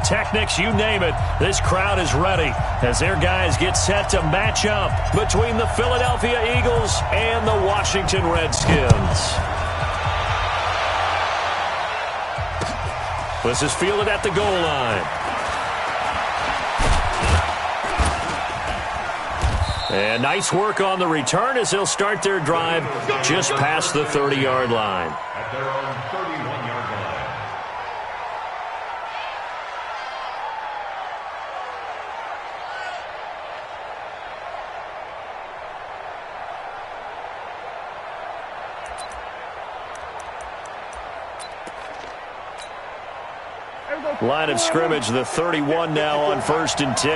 pyrotechnics, you name it. This crowd is ready as their guys get set to match up between the Philadelphia Eagles and the Washington Redskins. This is fielded at the goal line. And nice work on the return as they'll start their drive just past the 30-yard line. At their own 31-yard line. Line of scrimmage, the 31 now on 1st and 10.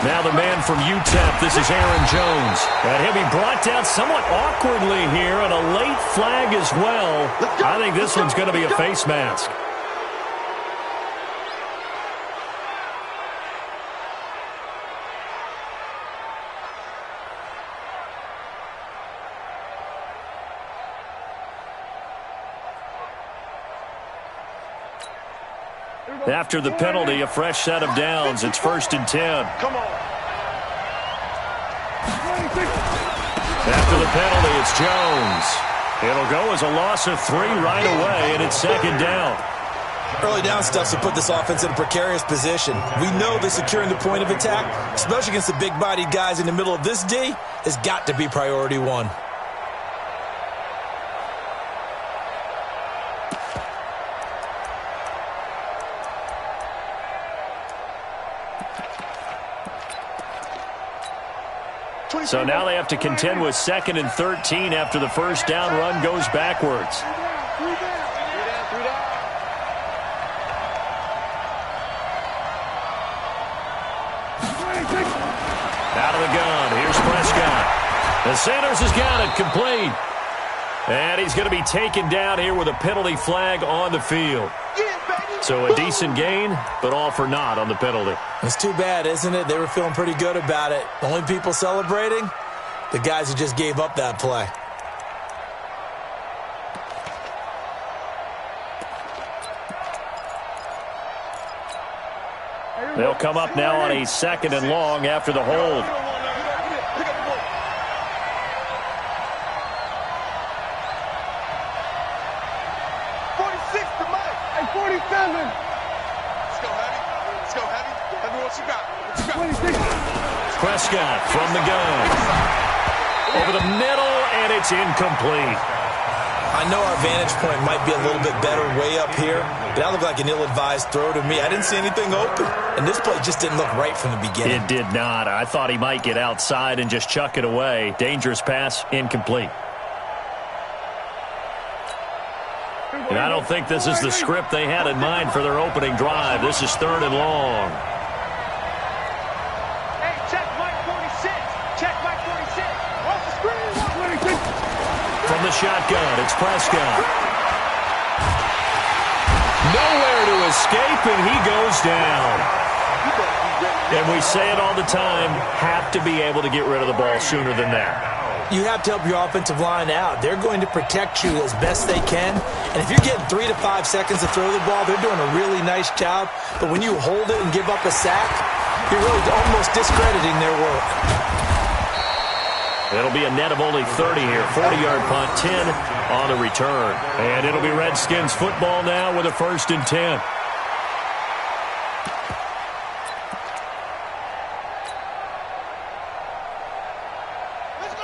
Now the man from UTEP, this is Aaron Jones. And he'll be brought down somewhat awkwardly here, and a late flag as well. I think this one's going to be a face mask. After the penalty, a fresh set of downs. It's 1st and 10. Come on. After the penalty, it's Jones. It'll go as a loss of 3 right away, and it's 2nd down. Early down stuff to put this offense in a precarious position. We know that securing the point of attack, especially against the big-bodied guys in the middle of this D, has got to be priority one. So now they have to contend with 2nd and 13 after the first down run goes backwards. Out of the gun. Here's Prescott. And Sanders has got it complete. And he's going to be taken down here with a penalty flag on the field. So a decent gain, but all for naught on the penalty. It's too bad, isn't it? They were feeling pretty good about it. The only people celebrating, the guys who just gave up that play. They'll come up now on a 2nd and long after the hold. Prescott from the gun. Over the middle, and it's incomplete. I know our vantage point might be a little bit better way up here, but that looked like an ill-advised throw to me. I didn't see anything open, and this play just didn't look right from the beginning. It did not. I thought he might get outside and just chuck it away. Dangerous pass, incomplete. And I don't think this is the script they had in mind for their opening drive. This is 3rd and long. Hey, check Mike 46. Check Mike 46. Off the screen. From the shotgun, it's Prescott. Nowhere to escape, and he goes down. And we say it all the time, have to be able to get rid of the ball sooner than that. You have to help your offensive line out. They're going to protect you as best they can. And if you're getting 3 to 5 seconds to throw the ball, they're doing a really nice job. But when you hold it and give up a sack, you're really almost discrediting their work. It'll be a net of only 30 here. 40-yard punt, 10 on the return. And it'll be Redskins football now with a 1st and 10.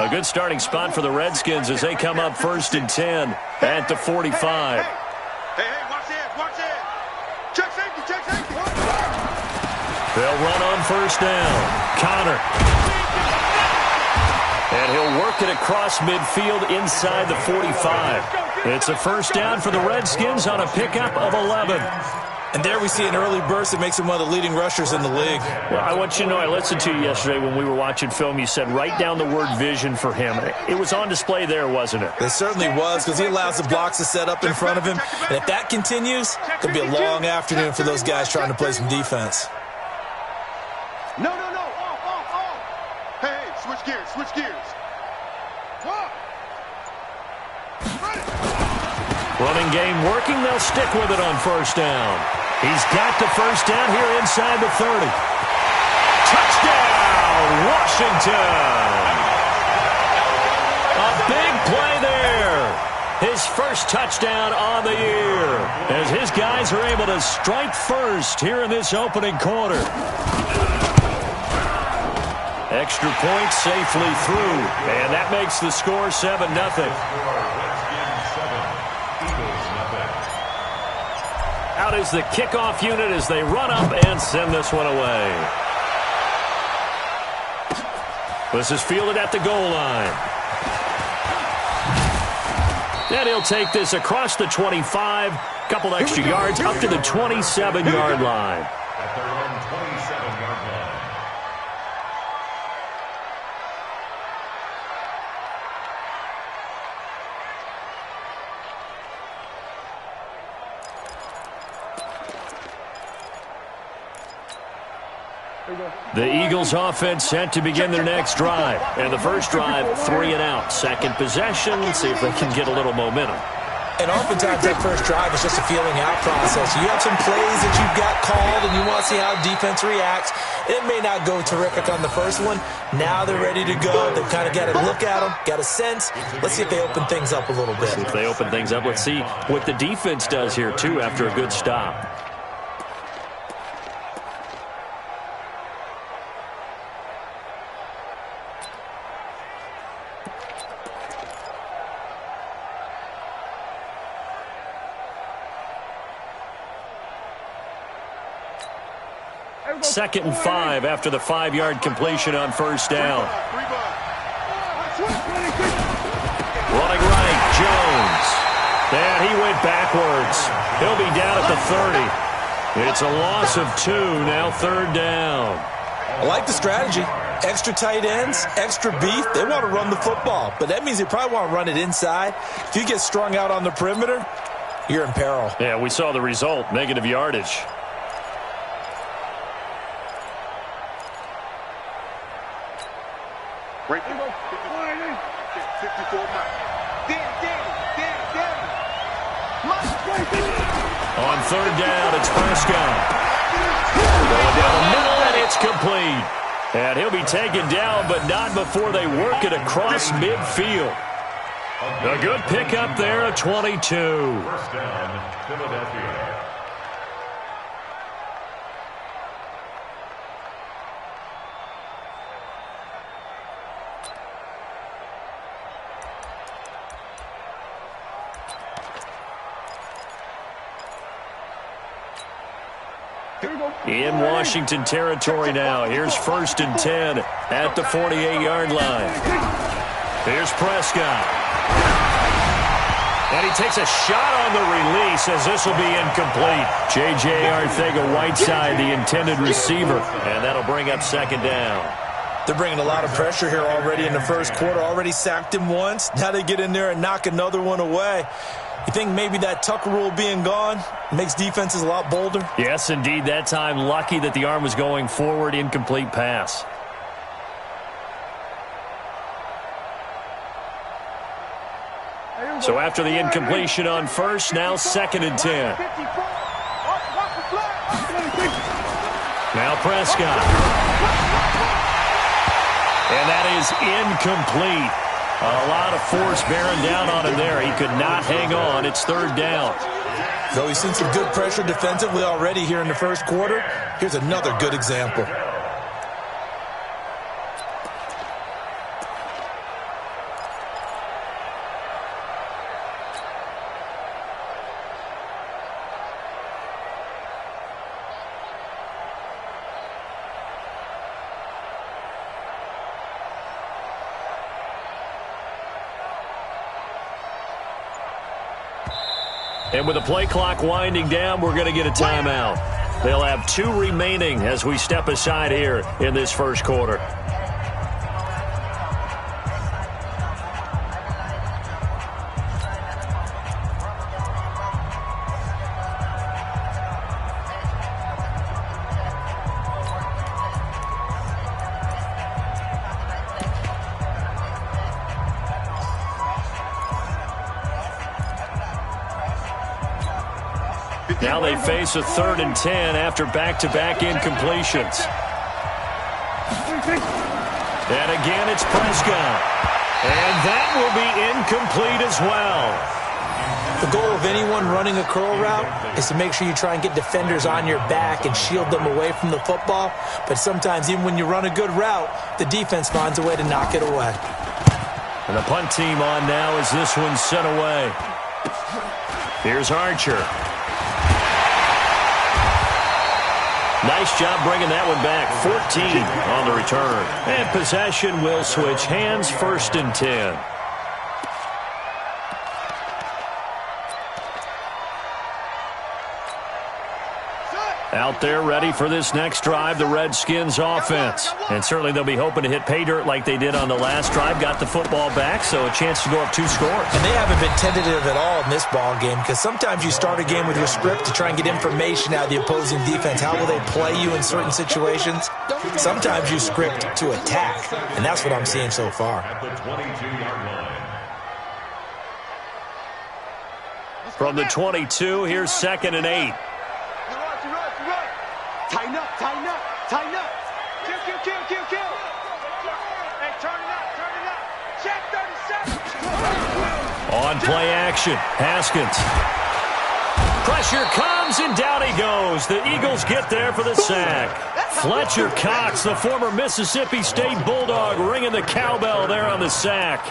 A good starting spot for the Redskins as they come up 1st and 10 at the 45. Hey, watch it. Check safety. They'll run on 1st down. Connor. And he'll work it across midfield inside the 45. It's a 1st down for the Redskins on a pickup of 11. And there we see an early burst that makes him one of the leading rushers in the league. Well, I want you to know, I listened to you yesterday when we were watching film. You said write down the word vision for him. It was on display there, wasn't it? It certainly was, because he allows the blocks to set up in front of him. And if that continues, it could be a long afternoon for those guys trying to play some defense. No. Off. Hey, switch gears. Running Passing game working. They'll stick with it on first down. He's got the first down here inside the 30. Touchdown, Washington. A big play there. His first touchdown on the year as his guys are able to strike first here in this opening quarter. Extra point safely through, and that makes the score 7-0. Out is the kickoff unit as they run up and send this one away. This is fielded at the goal line. And he'll take this across the 25, couple extra yards up to the 27-yard line. At their own 27-yard line. The Eagles offense set to begin their next drive. And the first drive, 3 and out. Second possession, see if they can get a little momentum. And oftentimes that first drive is just a feeling out process. You have some plays that you've got called and you want to see how defense reacts. It may not go terrific on the first one. Now they're ready to go. They've kind of got to look at them, got a sense. Let's see if they open things up a little bit. If they open things up, let's see what the defense does here, too, after a good stop. Second and 5 after the 5-yard completion on first down. Running right, Jones. And he went backwards. He'll be down at the 30. It's a loss of 2, now third down. I like the strategy. Extra tight ends, extra beef. They want to run the football, but that means they probably want to run it inside. If you get strung out on the perimeter, you're in peril. Yeah, we saw the result, negative yardage. Right there. 54 On third down, it's Prescott. Going down the middle, and it's complete. And he'll be taken down, but not before they work it across midfield. A good pickup there, a 22. First down, Philadelphia. In Washington territory now. Here's first and 10 at the 48-yard line. Here's Prescott. And he takes a shot on the release as this will be incomplete. J.J. Arcega-Whiteside, the intended receiver. And that'll bring up second down. They're bringing a lot of pressure here already in the first quarter. Already sacked him once. Now they get in there and knock another one away. You think maybe that Tucker rule being gone makes defenses a lot bolder? Yes, indeed. That time, lucky that the arm was going forward. Incomplete pass. So after the incompletion on first, now second and 10. Now Prescott. And that is incomplete. A lot of force bearing down on him there. He could not hang on. It's third down. So he's seen some good pressure defensively already here in the first quarter. Here's another good example. And with the play clock winding down, we're going to get a timeout. They'll have 2 remaining as we step aside here in this first quarter. Now they face a 3rd and 10 after back-to-back incompletions. And again, it's Prescott. And that will be incomplete as well. The goal of anyone running a curl route is to make sure you try and get defenders on your back and shield them away from the football. But sometimes, even when you run a good route, the defense finds a way to knock it away. And the punt team on now as this one's sent away. Here's Archer. Nice job bringing that one back. 14 on the return. And possession will switch hands, 1st and 10. Out there ready for this next drive, the Redskins offense. And certainly they'll be hoping to hit pay dirt like they did on the last drive. Got the football back, so a chance to go up 2 scores. And they haven't been tentative at all in this ball game, because sometimes you start a game with your script to try and get information out of the opposing defense. How will they play you in certain situations? Sometimes you script to attack, and that's what I'm seeing so far. At the 22-yard line. From the 22, here's 2nd and 8. Tighten up, tighten up, tighten up. Kill, kill, kill, kill, kill. Hey, turn it up, turn it up. Check 37. On play action, Haskins. Pressure comes, and down he goes. The Eagles get there for the sack. Fletcher Cox, the former Mississippi State Bulldog, ringing the cowbell there on the sack.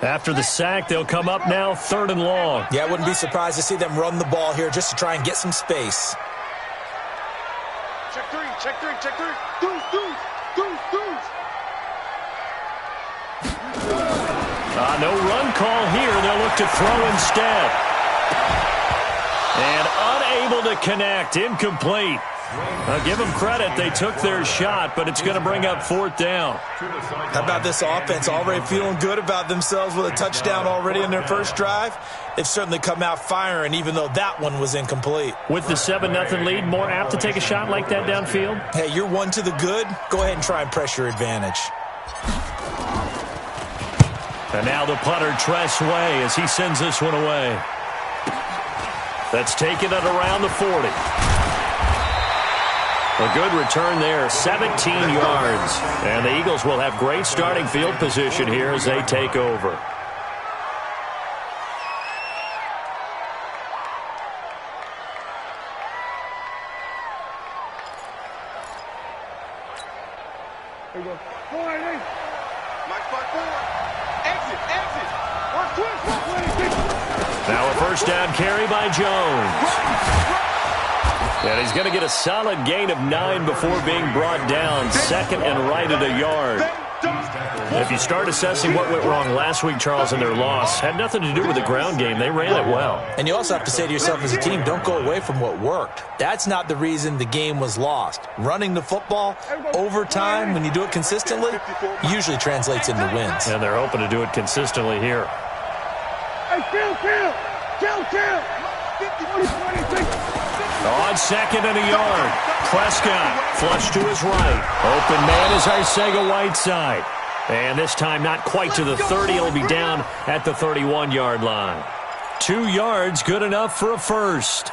After the sack, they'll come up now 3rd and long. Yeah, I wouldn't be surprised to see them run the ball here just to try and get some space. Check 3, check 3, check 3. Deuce, deuce, deuce, deuce. No run call here. They'll look to throw instead. And unable to connect. Incomplete. I'll give them credit. They took their shot, but it's going to bring up 4th down. How about this offense already feeling good about themselves with a touchdown already in their first drive? They've certainly come out firing, even though that one was incomplete. With the 7-0 lead, more apt to take a shot like that downfield? Hey, you're one to the good. Go ahead and try and press your advantage. And now the punter, Tress Way, as he sends this one away. That's taken at around the 40. A good return there, 17 yards. And the Eagles will have great starting field position here as they take over. Here we go. Mike 5-4. Exit, exit. Watch twist. Now a 1st down carry by Jones. And he's going to get a solid gain of 9 before being brought down. 2nd and right at a yard. If you start assessing what went wrong last week, Charles, in their loss, had nothing to do with the ground game. They ran it well. And you also have to say to yourself as a team, don't go away from what worked. That's not the reason the game was lost. Running the football over time, when you do it consistently, usually translates into wins. And they're hoping to do it consistently here. Hey, kill. On 2nd and a yard. Prescott flush to his right. Open man is Arcega-Whiteside. And this time not quite to the 30. He'll be down at the 31-yard line. 2 yards, good enough for a first.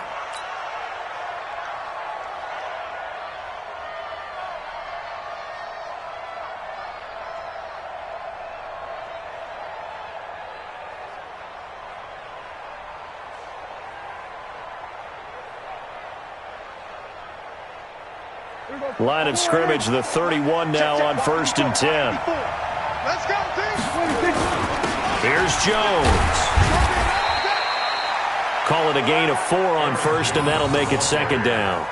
Line of scrimmage, the 31 now on 1st and 10. Let's go, team. Here's Jones. Call it a gain of 4 on 1st, and that'll make it 2nd down.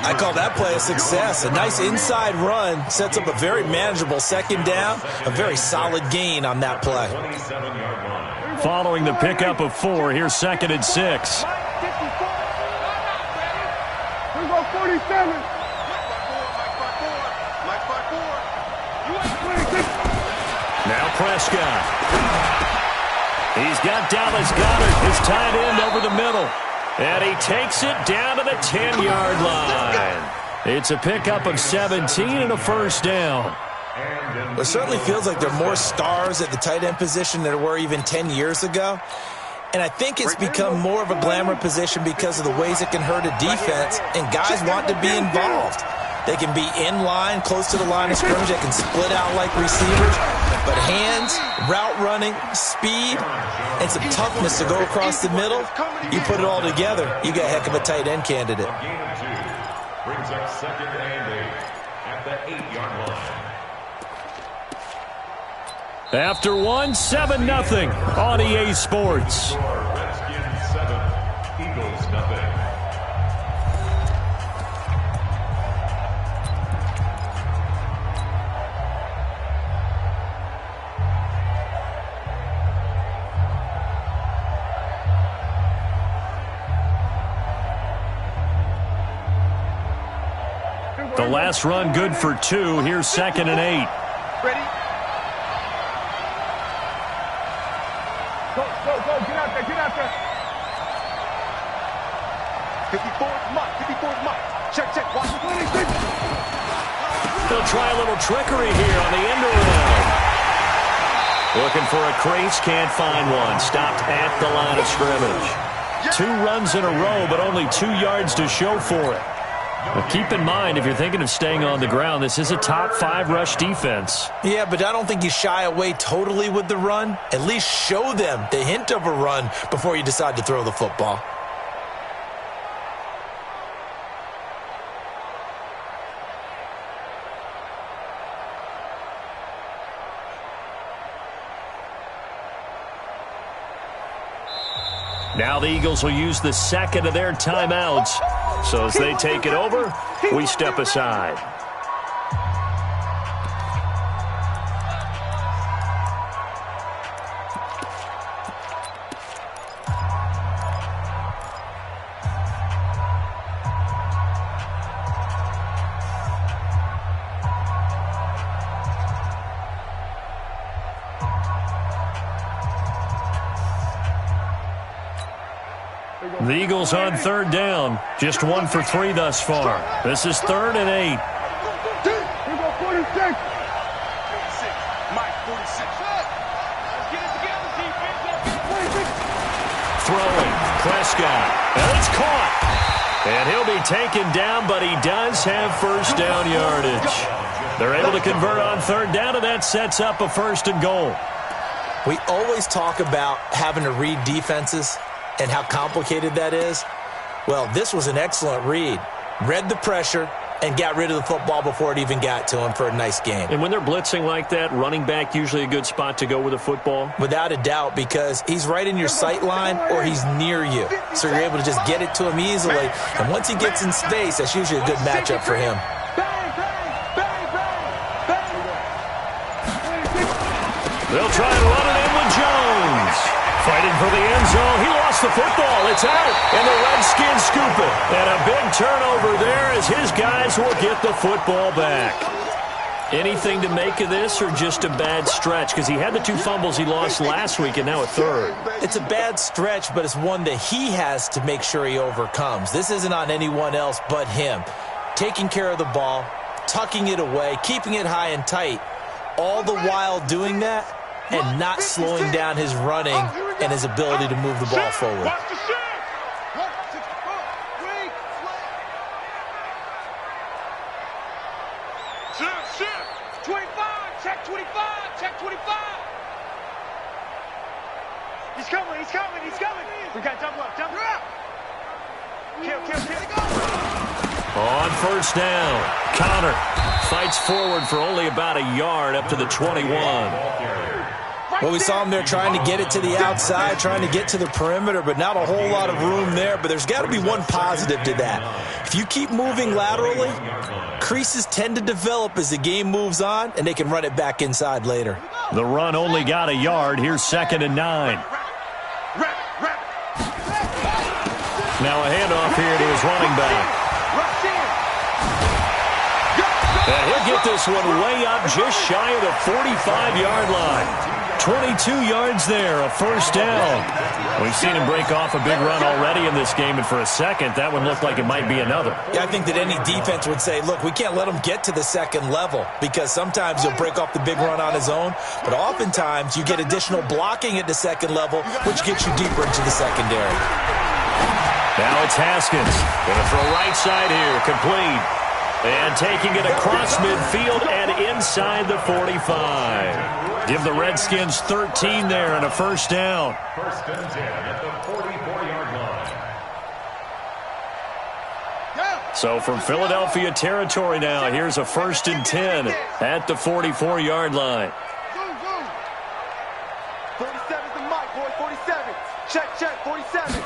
I call that play a success. A nice inside run sets up a very manageable 2nd down. A very solid gain on that play. Following the pickup of 4, here's 2nd and 6. Here go 47. Now Prescott. He's got Dallas Goedert, his tight end, over the middle. And he takes it down to the 10-yard line. It's a pickup of 17 and a first down. It certainly feels like there are more stars at the tight end position than there were even 10 years ago. And I think it's become more of a glamour position because of the ways it can hurt a defense, and guys want to be involved. They can be in line, close to the line of scrimmage. They can split out like receivers. But hands, route running, speed, and some toughness to go across the middle, you put it all together, you got a heck of a tight end candidate. Brings up 2nd and 8 at the 8-yard line. After 7-0 on EA Sports. Redskins 7, Eagles nothing. The last run good for 2. Here's 2nd and 8. Ready? Go, get out there. 54's Mike. Check, watch the 26. They'll try a little trickery here on the end around. Looking for a crease, can't find one. Stopped at the line of scrimmage. 2 runs in a row, but only 2 yards to show for it. But keep in mind, if you're thinking of staying on the ground, this is a top 5 rush defense. Yeah, but I don't think you shy away totally with the run. At least show them the hint of a run before you decide to throw the football. Now the Eagles will use the second of their timeouts. So as they take it over, we step aside. The Eagles on 3rd down. Just 1 for 3 thus far. This is 3rd and 8. Here we go, 46. Mike, 46. Let's get it together, defense. Throwing. Prescott. And it's caught. And he'll be taken down, but he does have first down yardage. They're able to convert on 3rd down, and that sets up a 1st and goal. We always talk about having to read defenses and how complicated that is. Well, this was an excellent read. Read the pressure and got rid of the football before it even got to him for a nice game. And when they're blitzing like that, running back usually a good spot to go with the football? Without a doubt, because he's right in your sight line or he's near you. So you're able to just get it to him easily. And once he gets in space, that's usually a good matchup for him. They'll try and run it in with Jones. Fighting for the end zone. He lost the football. It's out. And the Redskins scoop it. And a big turnover there as his guys will get the football back. Anything to make of this or just a bad stretch? Because he had the 2 fumbles he lost last week and now a 3rd. It's a bad stretch, but it's one that he has to make sure he overcomes. This isn't on anyone else but him. Taking care of the ball, tucking it away, keeping it high and tight, all the while doing that and not slowing down his running and his ability to move the ball forward. Check 25. He's coming. We got double up. Kill. On 1st down, Connor fights forward for only about a yard up to the 21. Well, we saw him there trying to get it to the outside, trying to get to the perimeter, but not a whole lot of room there. But there's got to be one positive to that. If you keep moving laterally, creases tend to develop as the game moves on, and they can run it back inside later. The run only got a yard. Here's 2nd and 9. Now a handoff here to his running back. And he'll get this one way up just shy of the 45-yard line. 22 yards there, a first down. We've seen him break off a big run already in this game, and for a second, that one looked like it might be another. Yeah, I think that any defense would say, look, we can't let him get to the second level because sometimes he'll break off the big run on his own, but oftentimes you get additional blocking at the second level, which gets you deeper into the secondary. Now it's Haskins. Going to throw right side here, complete. And taking it across midfield and inside the 45. Give the Redskins 13 there and a first down. First and 10 at the 44-yard line. So from Philadelphia territory now, here's a first and 10 at the 44-yard line. 47's the mic, boy, 47. Check, 47.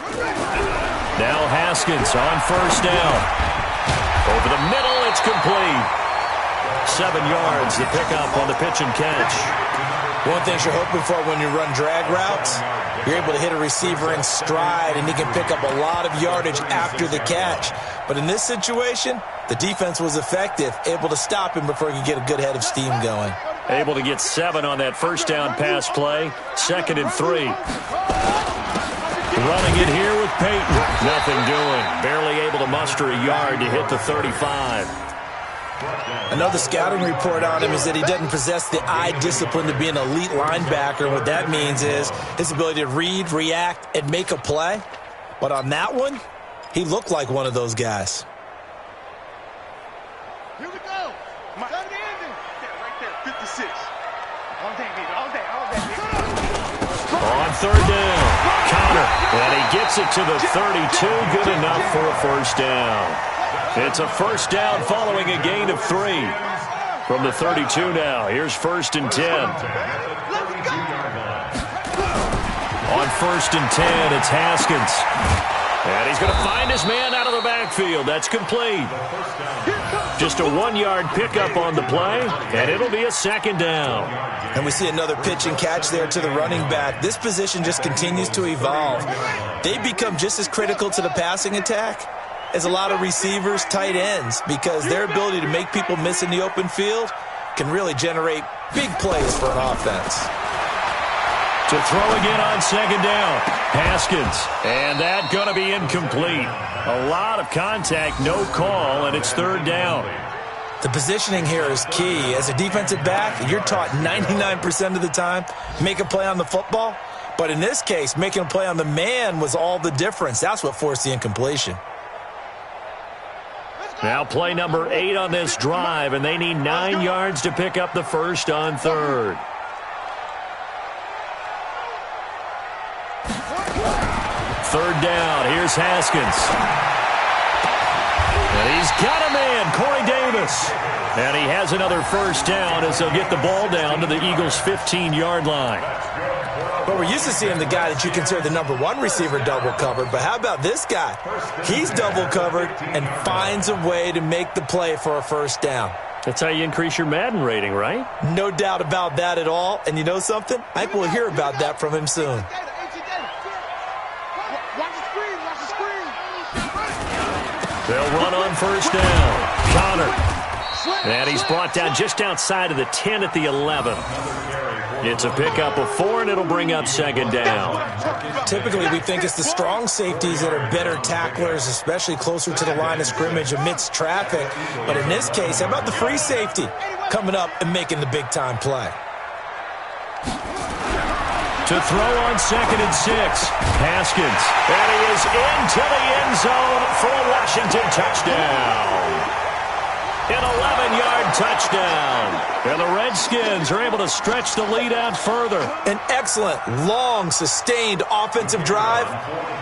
Now Haskins on first down. Over the middle, it's complete. 7 yards, the pickup on the pitch and catch. One thing you're hoping for when you run drag routes, you're able to hit a receiver in stride, and he can pick up a lot of yardage after the catch. But in this situation, the defense was effective, able to stop him before he could get a good head of steam going. Able to get 7 on that first down pass play. 2nd and 3. Running it here with Peyton. Nothing doing. Barely able to muster a yard to hit the 35. Another scouting report on him is that he doesn't possess the eye discipline to be an elite linebacker. What that means is his ability to read, react, and make a play. But on that one, he looked like one of those guys. Here we go. Right there, 56. All day, baby, all day. On third down, Connor, and he gets it to the 32, good enough for a first down. It's a first down following a gain of 3. From the 32 now, here's first and 10. On first and 10, it's Haskins. And he's going to find his man out of the backfield. That's complete. Just a 1-yard pickup on the play, and it'll be a second down. And we see another pitch and catch there to the running back. This position just continues to evolve. They become just as critical to the passing attack as a lot of receivers, tight ends, because their ability to make people miss in the open field can really generate big plays for an offense. To throw again on second down, Haskins, and that going to be incomplete. A lot of contact, no call, and it's third down. The positioning here is key. As a defensive back, you're taught 99% of the time, make a play on the football. But in this case, making a play on the man was all the difference. That's what forced the incompletion. Now play number 8 on this drive, and they need 9 yards to pick up the first on third. Third down, here's Haskins. And he's got a man, Corey Davis. And he has another first down as they'll get the ball down to the Eagles' 15-yard line. But we're used to seeing the guy that you consider the number 1 receiver double covered. But how about this guy? He's double covered and finds a way to make the play for a first down. That's how you increase your Madden rating, right? No doubt about that at all. And you know something? I think we'll hear about that from him soon. They'll run on first down. Connor. And he's brought down just outside of the 10 at the 11. It's a pickup of 4, and it'll bring up second down. Typically, we think it's the strong safeties that are better tacklers, especially closer to the line of scrimmage amidst traffic. But in this case, how about the free safety coming up and making the big-time play? To throw on 2nd and 6, Haskins. And he is into the end zone for a Washington touchdown. An 11-yard touchdown. And the Redskins are able to stretch the lead out further. An excellent, long, sustained offensive drive.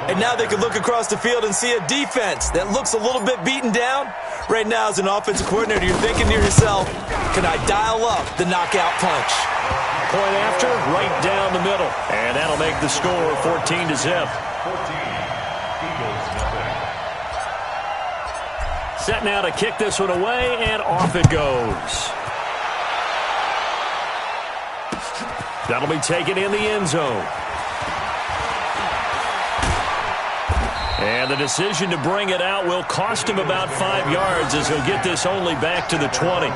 And now they can look across the field and see a defense that looks a little bit beaten down. Right now, as an offensive coordinator, you're thinking to yourself, can I dial up the knockout punch? Point after, right down the middle. And that'll make the score 14-0. Set now to kick this one away, and off it goes. That'll be taken in the end zone. And the decision to bring it out will cost him about 5 yards as he'll get this only back to the 20.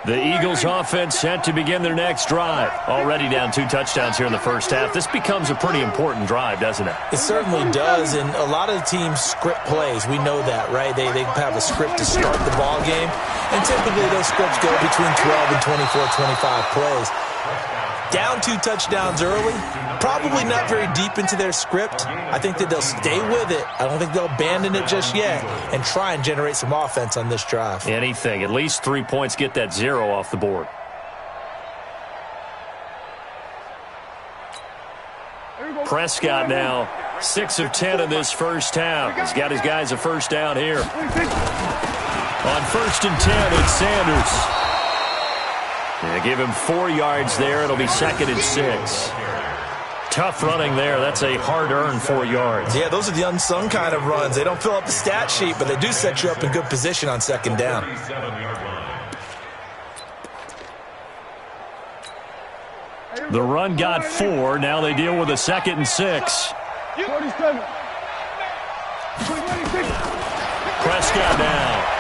The Eagles offense set to begin their next drive. Already down 2 touchdowns here in the first half. This becomes a pretty important drive, doesn't it? It certainly does, and a lot of the teams script plays. We know that, right? They have a script to start the ball game, and typically those scripts go between 12 and 24, 25 plays. Down 2 touchdowns early, probably not very deep into their script. I think that they'll stay with it. I don't think they'll abandon it just yet and try and generate some offense on this drive. Anything. At least 3 points, get that 0 off the board. Prescott now 6 of 10 in this first half. He's got his guys a first down here. On 1st and 10, it's Sanders. Yeah, give him 4 yards there. It'll be 2nd and 6. Tough running there. That's a hard-earned 4 yards. Yeah, those are the unsung kind of runs. They don't fill up the stat sheet, but they do set you up in good position on 2nd down. The run got 4. Now they deal with a 2nd and 6. Prescott now.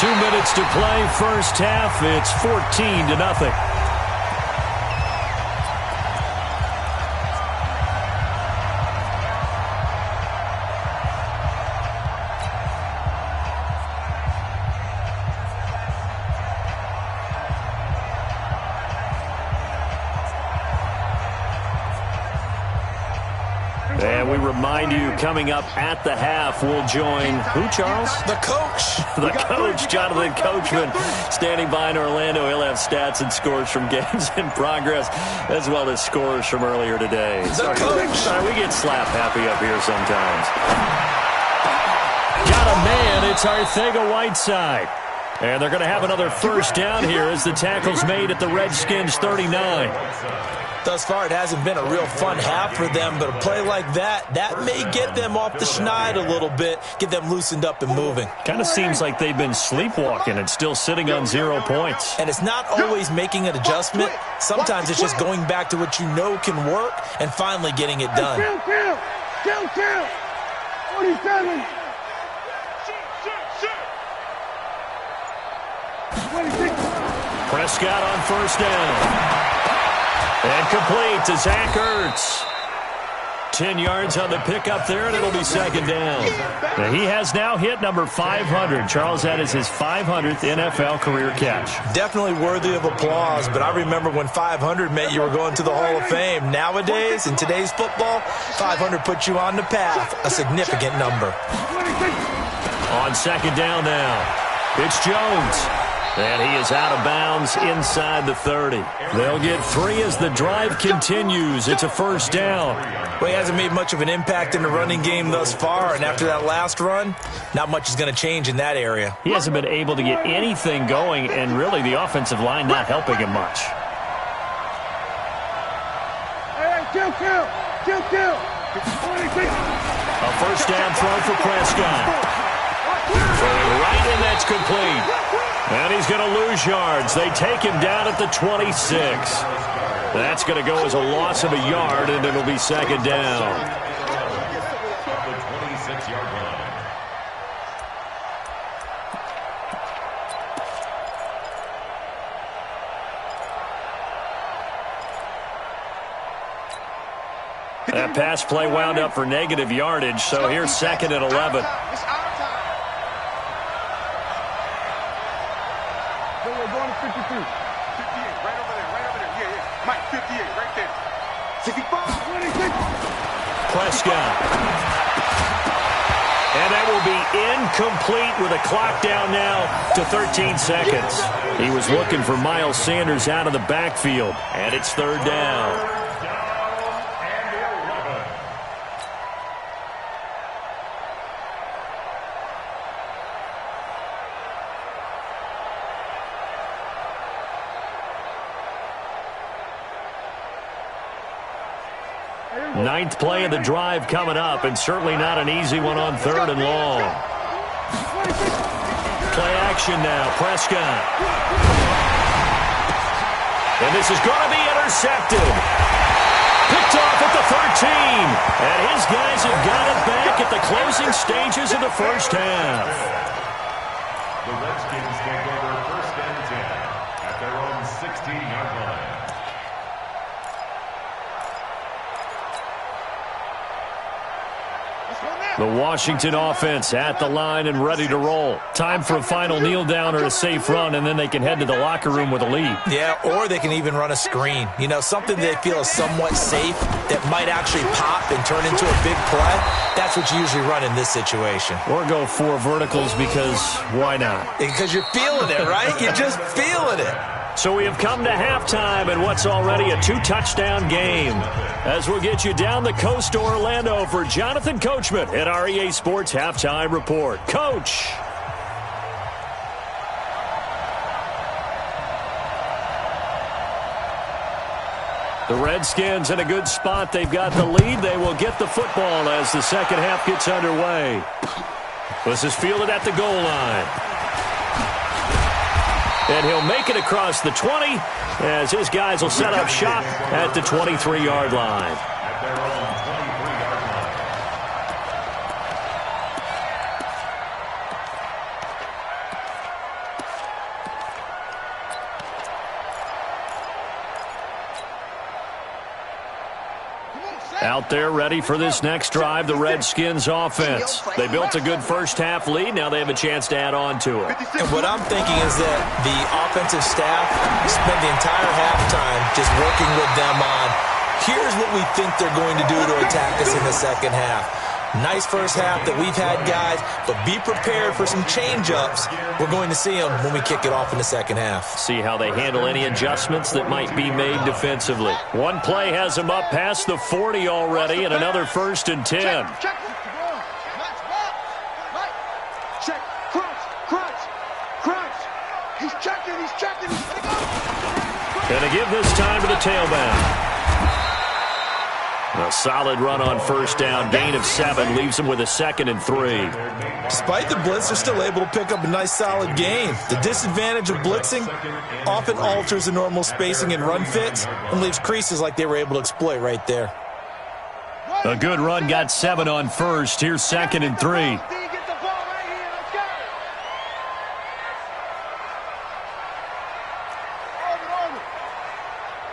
2 minutes to play, first half. It's 14-0. And we remind you, coming up at the half, we'll join who, Charles? The coach. The coach, Jonathan Coachman, standing by in Orlando. He'll have stats and scores from games in progress, as well as scores from earlier today. The coach. Sorry, we get slap happy up here sometimes. Got a man. It's Arcega-Whiteside. And they're going to have another first down here as the tackle's made at the Redskins' 39. Thus far, it hasn't been a real fun half for them, but a play like that may get them off the schneid a little bit, get them loosened up and moving. Kind of seems like they've been sleepwalking and still sitting on 0 points. And it's not always making an adjustment. Sometimes it's just going back to what you know can work and finally getting it done. Kill. 47. 26. Prescott on first down. And complete to Zach Ertz. 10 yards on the pickup there, and it'll be 2nd down. Now, he has now hit number 500. Charles, that is his 500th NFL career catch. Definitely worthy of applause, but I remember when 500 meant you were going to the Hall of Fame. Nowadays, in today's football, 500 puts you on the path, a significant number. On 2nd down now, it's Jones. And he is out of bounds inside the 30. They'll get 3 as the drive continues. It's a first down. Well, he hasn't made much of an impact in the running game thus far, and after that last run, not much is going to change in that area. He hasn't been able to get anything going, and really the offensive line not helping him much. Kill. A first down throw for Prescott. Throwing right, and that's complete. And he's going to lose yards. They take him down at the 26. That's going to go as a loss of a yard, and it'll be 2nd down. The 26-yard line. That pass play wound up for negative yardage, so here's 2nd and 11. We're going to 52. 58, right over there. Yeah. Mike, 58, right there. 65, 26. Prescott. And that will be incomplete with a clock down now to 13 seconds. He was looking for Miles Sanders out of the backfield, and it's 3rd down. Ninth play of the drive coming up, and certainly not an easy one on 3rd and long. Play action now, Prescott. And this is going to be intercepted. Picked off at the 13. And his guys have got it back at the closing stages of the first half. The Redskins take over 1st and 10. their own 16-yard line. The Washington offense at the line and ready to roll. Time for a final kneel down or a safe run, and then they can head to the locker room with a lead. Yeah, or they can even run a screen. You know, something they feel is somewhat safe that might actually pop and turn into a big play. That's what you usually run in this situation. Or go 4 verticals because why not? Because you're feeling it, right? You're just feeling it. So we have come to halftime in what's already a 2-touchdown game. As we'll get you down the coast to Orlando for Jonathan Coachman at our EA Sports Halftime Report. Coach! The Redskins in a good spot. They've got the lead. They will get the football as the second half gets underway. This is fielded at the goal line. And he'll make it across the 20 as his guys will set up shop at the 23-yard line. Out there ready for this next drive, the Redskins offense. They built a good first-half lead. Now they have a chance to add on to it. And what I'm thinking is that the offensive staff spent the entire halftime just working with them on, here's what we think they're going to do to attack us in the second half. Nice first half that we've had, guys, but be prepared for some change-ups. We're going to see them when we kick it off in the second half. See how they handle any adjustments that might be made defensively. One play has them up past the 40 already, and another 1st and 10. Check. Crunch. He's checking. Gonna give this time to the tailback. A solid run on first down. Gain of 7 leaves them with a 2nd and 3. Despite the blitz, they're still able to pick up a nice, solid gain. The disadvantage of blitzing often alters the normal spacing and run fits and leaves creases like they were able to exploit right there. A good run, got 7 on first. Here's 2nd and 3.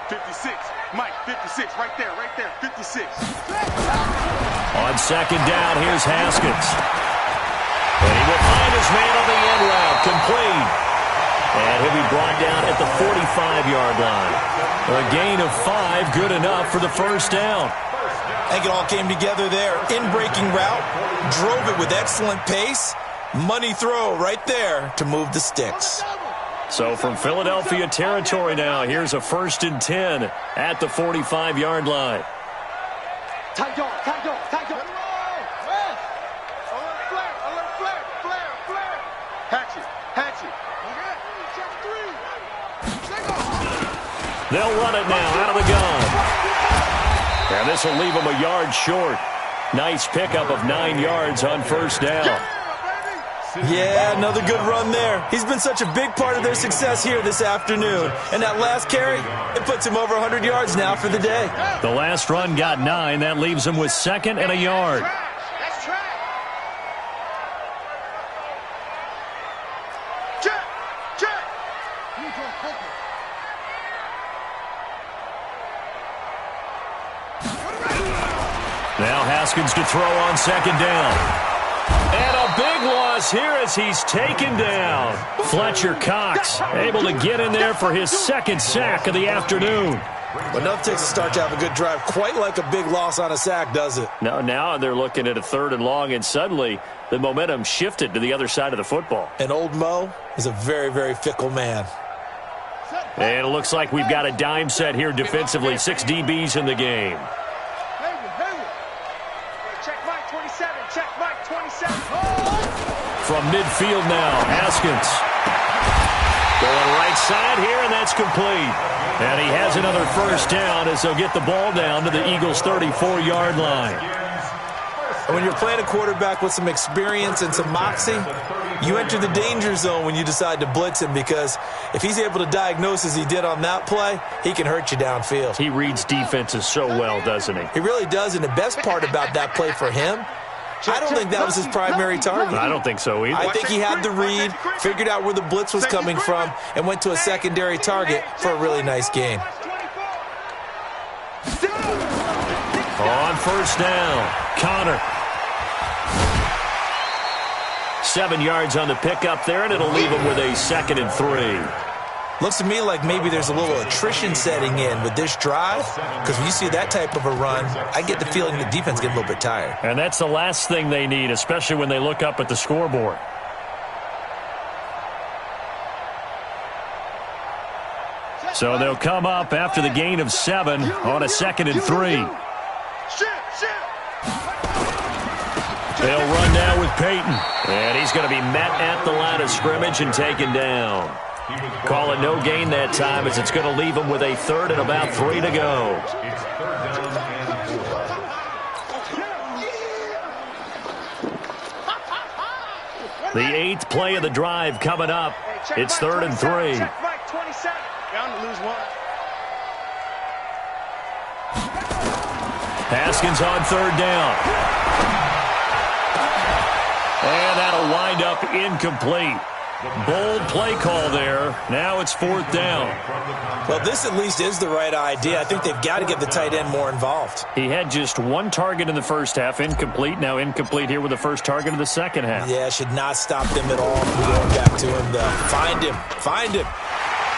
56. Mike, 56. Right there. 56. On 2nd down, here's Haskins. And he will find his man on the end route. Complete. And he'll be brought down at the 45-yard line. A gain of 5, good enough for the first down. I think it all came together there. In-breaking route, drove it with excellent pace. Money throw right there to move the sticks. So from Philadelphia territory now, here's a 1st and 10 at the 45-yard line. Tight dog. Flare. Hatchet. They'll run it now out of the gun. And this will leave them a yard short. Nice pickup of 9 yards on first down. Yeah, another good run there. He's been such a big part of their success here this afternoon. And that last carry, it puts him over 100 yards now for the day. The last run got 9. That leaves him with 2nd and a yard. That's track. Check. Now Haskins to throw on 2nd down. And a big loss here as he's taken down. Fletcher Cox able to get in there for his 2nd sack of the afternoon. But enough takes a start to have a good drive. Quite like a big loss on a sack, does it? Now they're looking at a 3rd and long, and suddenly the momentum shifted to the other side of the football. And old Mo is a very, very fickle man. And it looks like we've got a dime set here defensively. 6 DBs in the game. Check Mike 27. From midfield now, Haskins. Going right side here, and that's complete. And he has another first down as they'll get the ball down to the Eagles' 34-yard line. And when you're playing a quarterback with some experience and some moxie, you enter the danger zone when you decide to blitz him, because if he's able to diagnose as he did on that play, he can hurt you downfield. He reads defenses so well, doesn't he? He really does, and the best part about that play for him I don't think that was his primary target. I don't think so either. I think he had the read, figured out where the blitz was coming from, and went to a secondary target for a really nice gain. On first down, Connor. 7 yards on the pickup there, and it'll leave him with a 2nd and 3. Looks to me like maybe there's a little attrition setting in with this drive, because when you see that type of a run, I get the feeling the defense gets a little bit tired. And that's the last thing they need, especially when they look up at the scoreboard. So they'll come up after the gain of 7 on a 2nd and 3. They'll run now with Peyton. And he's going to be met at the line of scrimmage and taken down. Call it no gain that time, as it's going to leave him with a 3rd and about 3 to go. It's 3rd down and 4. The 8th play of the drive coming up. It's 3rd and 3. Bound to lose one. Haskins on 3rd down. And that'll wind up incomplete. Bold play call there. Now it's 4th down. Well, this at least is the right idea. I think they've got to get the tight end more involved. He had just 1 target in the first half, incomplete. Now incomplete here with the first target of the second half. Yeah, should not stop them at all from going back to him, though. Find him. Find him.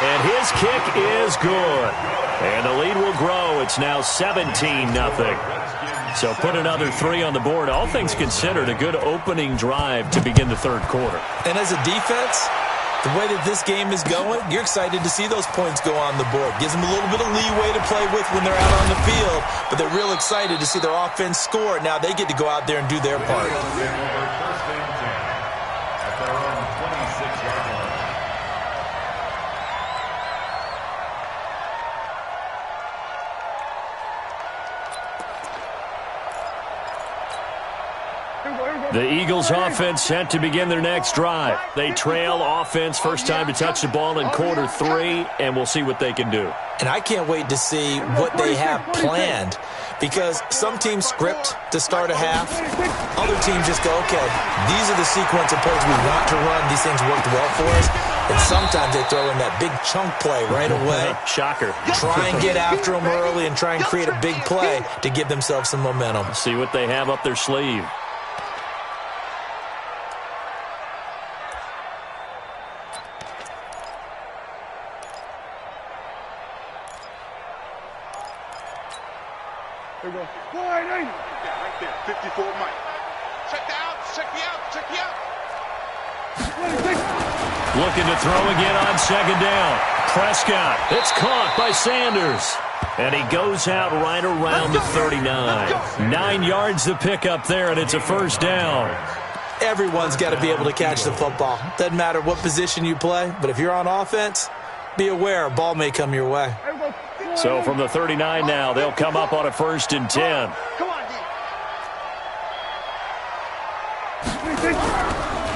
And his kick is good. And the lead will grow. It's now 17-0. So put another 3 on the board. All things considered, a good opening drive to begin the 3rd quarter. And as a defense, the way that this game is going, you're excited to see those points go on the board. Gives them a little bit of leeway to play with when they're out on the field, but they're real excited to see their offense score. Now they get to go out there and do their part. The Eagles offense set to begin their next drive. They trail offense, first time to touch the ball in quarter 3, and we'll see what they can do. And I can't wait to see what they have planned, because some teams script to start a half. Other teams just go, okay, these are the sequence of plays we want to run. These things worked well for us. And sometimes they throw in that big chunk play right away. Shocker. Try and get after them early and try and create a big play to give themselves some momentum. See what they have up their sleeve. There we go. Wide angle. Yeah, right there. 54 Mike. Check the out. Check the out. Check the out. Looking to throw again on 2nd down. Prescott. It's caught by Sanders. And he goes out right around the 39. 9 yards to pick up there, and it's a 1st down. Everyone's got to be able to catch the football. Doesn't matter what position you play, but if you're on offense, be aware a ball may come your way. So from the 39 now, they'll come up on a 1st and 10. Come on, D.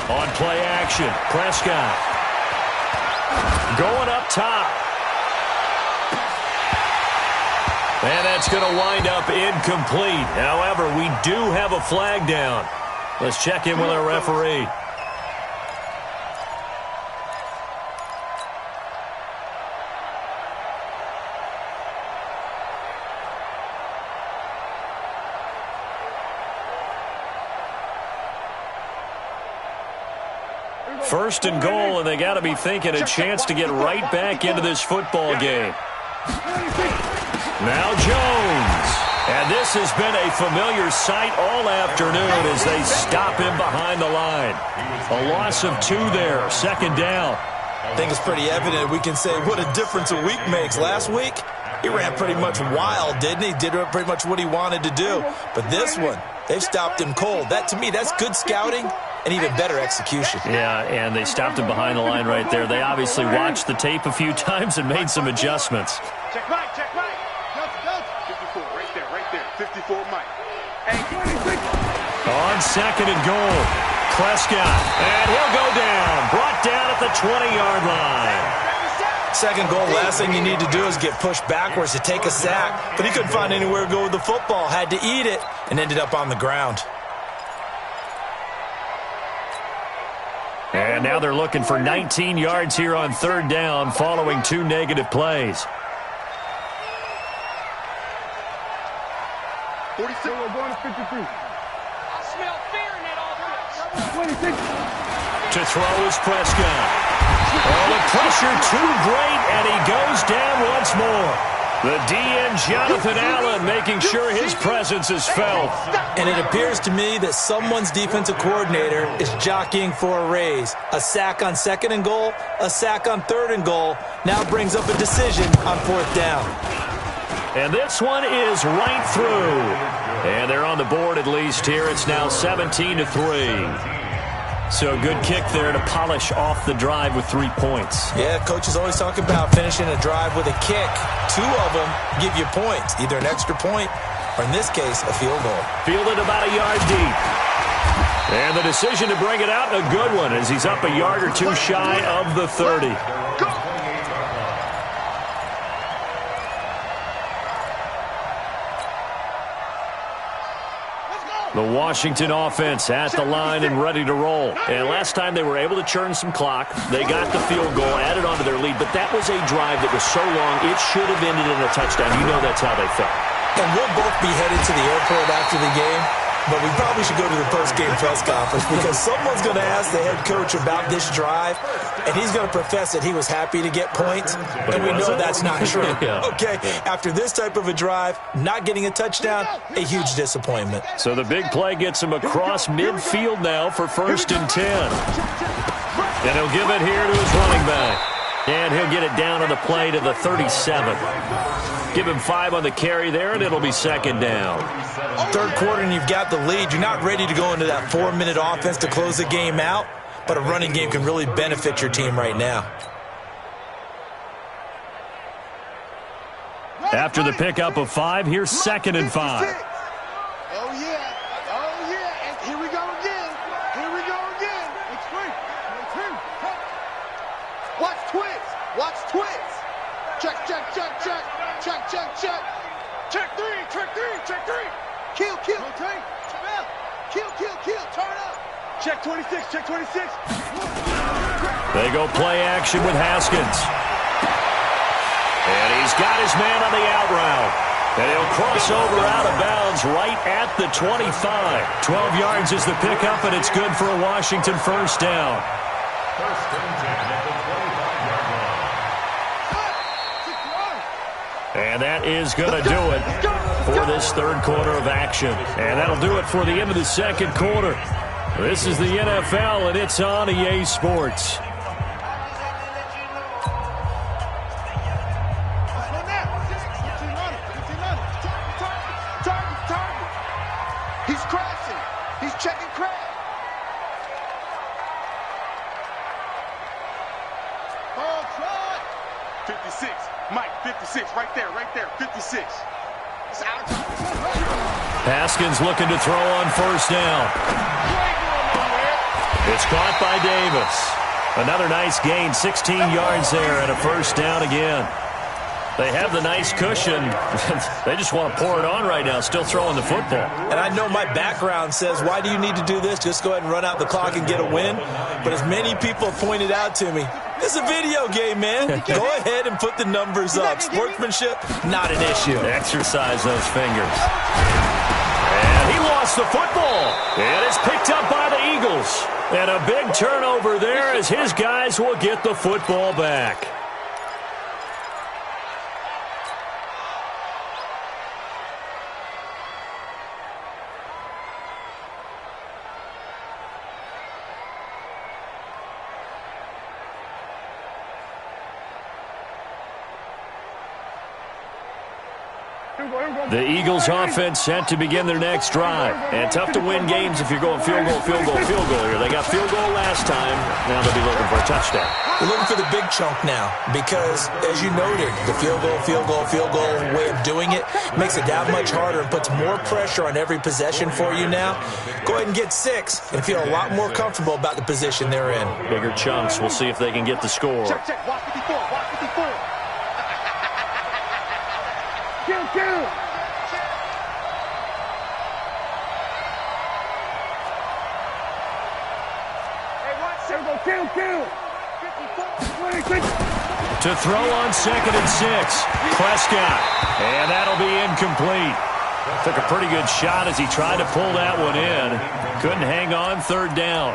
On play action, Prescott. Going up top. And that's going to wind up incomplete. However, we do have a flag down. Let's check in with our referee. First and goal, and they got to be thinking a chance to get right back into this football game. Now Jones. And this has been a familiar sight all afternoon as they stop him behind the line. A loss of 2 there, 2nd down. I think it's pretty evident. We can say what a difference a week makes. Last week, he ran pretty much wild, didn't he? Did pretty much what he wanted to do. But this one, they've stopped him cold. That, to me, that's good scouting and even better execution. Yeah, and they stopped him behind the line right there. They obviously watched the tape a few times and made some adjustments. Check Mike. Check Mike. 54. Right there. 54 Mike. On 2nd and goal, Prescott. And he'll go down. Brought down at the 20-yard line. 2nd goal, last thing you need to do is get pushed backwards to take a sack. But he couldn't find anywhere to go with the football. Had to eat it and ended up on the ground. And now they're looking for 19 yards here on third down following 2 negative plays. 46. We're going to 53. I smell fear in that offense. 26. To throw is Prescott. Oh, the pressure too great, and he goes down once more. The DN, Jonathan Allen, making sure his presence is felt. And it appears to me that someone's defensive coordinator is jockeying for a raise. A sack on 2nd and goal, a sack on 3rd and goal, now brings up a decision on 4th down. And this one is right through. And they're on the board at least here. It's now 17-3. So good kick there to polish off the drive with 3 points. Yeah, coaches always talk about finishing a drive with a kick. 2 of them give you points, either an extra point or, in this case, a field goal. Fielded about a yard deep. And the decision to bring it out, a good one, as he's up a yard or 2 shy of the 30. The Washington offense at the line and ready to roll. And last time they were able to churn some clock. They got the field goal, added on to their lead. But that was a drive that was so long, it should have ended in a touchdown. You know that's how they felt. And we'll both be headed to the airport after the game. But we probably should go to the post-game press conference because someone's going to ask the head coach about this drive, and he's going to profess that he was happy to get points, and we know that's not true. Yeah. Okay, after this type of a drive, not getting a touchdown, a huge disappointment. So the big play gets him across midfield now for 1st and 10. And he'll give it here to his running back. And he'll get it down on the play to the 37. Give him 5 on the carry there, and it'll be 2nd down. 3rd quarter, and you've got the lead. You're not ready to go into that 4-minute offense to close the game out, but a running game can really benefit your team right now. After the pickup of 5, here's 2nd and 5. Oh, yeah. Oh, yeah. And here we go again. Here we go again. It's free. Watch twins. Watch twins. Check, check, check, check. Check, check, check. Check 3, check 3, check 3. Kill, kill. Okay. Kill, kill, kill. Turn up. Check 26, check 26. They go play action with Haskins. And he's got his man on the out route. And he'll cross over out of bounds right at the 25. 12 yards is the pickup, and it's good for a Washington 1st down. First and 10 at the 25-yard line. And that is going to do it for this 3rd quarter of action. And that'll do it for the end of the 2nd quarter. This is the NFL, and it's on EA Sports. He's crashing. He's checking crash. Oh, try. 56. Mike, 56. Right there, 56. It's out. Haskins looking to throw on 1st down. It's caught by Davis. Another nice gain, 16 yards there, and a 1st down again. They have the nice cushion. They just want to pour it on right now, still throwing the football. And I know my background says, why do you need to do this? Just go ahead and run out the clock and get a win. But as many people have pointed out to me, it's a video game, man. Go ahead and put the numbers up. Sportsmanship, not an issue. Exercise those fingers. And he lost the football. And it's picked up by the Eagles. And a big turnover there as his guys will get the football back. The Eagles offense set to begin their next drive. And tough to win games if you're going field goal, field goal, field goal here. They got field goal last time. Now they'll be looking for a touchdown. They're looking for the big chunk now because, as you noted, the field goal, field goal, field goal way of doing it makes it that much harder and puts more pressure on every possession for you now. Go ahead and get 6 and feel a lot more comfortable about the position they're in. Bigger chunks. We'll see if they can get the score. Check, check. Watch 54. Watch 54. Kill, kill. To throw on 2nd and 6. Prescott. And that'll be incomplete. Took a pretty good shot as he tried to pull that one in. Couldn't hang on 3rd down.